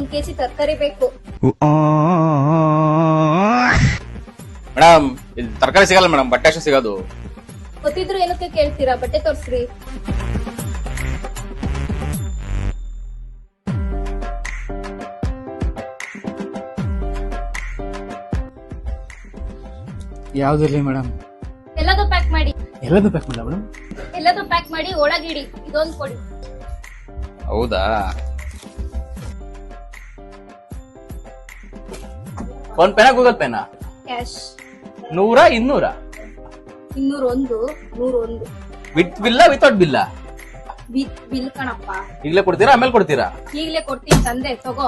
1 kg ತರಕಾರಿ ಬೇಕು. Madam ಇಲ್ಲಿ ತರಕಾರಿ ಸಿಗಲ್ಲ ಮೇಡಮ್, ಬಟ್ಟೆ ಅಷ್ಟೇ ಸಿಗೋದು. ಗೊತ್ತಿದ್ರು ಏನಕ್ಕೆ ಕೇಳ್ತೀರಾ? ಬಟ್ಟೆ ತೋರ್ಸ್ರಿ. ಯಾವ್ದಿರ್ಲಿ ಮೇಡಮ್? ಎಲ್ಲದೂ ಪ್ಯಾಕ್ ಮಾಡಿ. ಎಲ್ಲದೂ ಪ್ಯಾಕ್ ಮಾಡಲ್ಲ ಮೇಡಮ್? ಎಲ್ಲದೂ ಪ್ಯಾಕ್ ಮಾಡಿ ಒಳಗಿಡಿ. ಇದೊಂದು ಕೊಡಿ. ಹೌದಾ? ಫೋನ್ ಪೇನಾ ಗೂಗಲ್ ಪೇನಾ? ಕ್ಯಾಶ್. 100 200? 201 101. ವಿತ್ ಬಿಲ್ಲ ವಿತೌಟ್ ಬಿಲ್ಲ? ವಿತ್ ಬಿಲ್ ಕಣಪ್ಪ. ಈಗಲೇ ಕೊಡ್ತೀರಾ ಆಮೇಲೆ ಕೊಡ್ತೀರಾ? ಈಗ್ಲೇ ಕೊಡ್ತೀನಿ ತಂದೆ, ತಗೋ.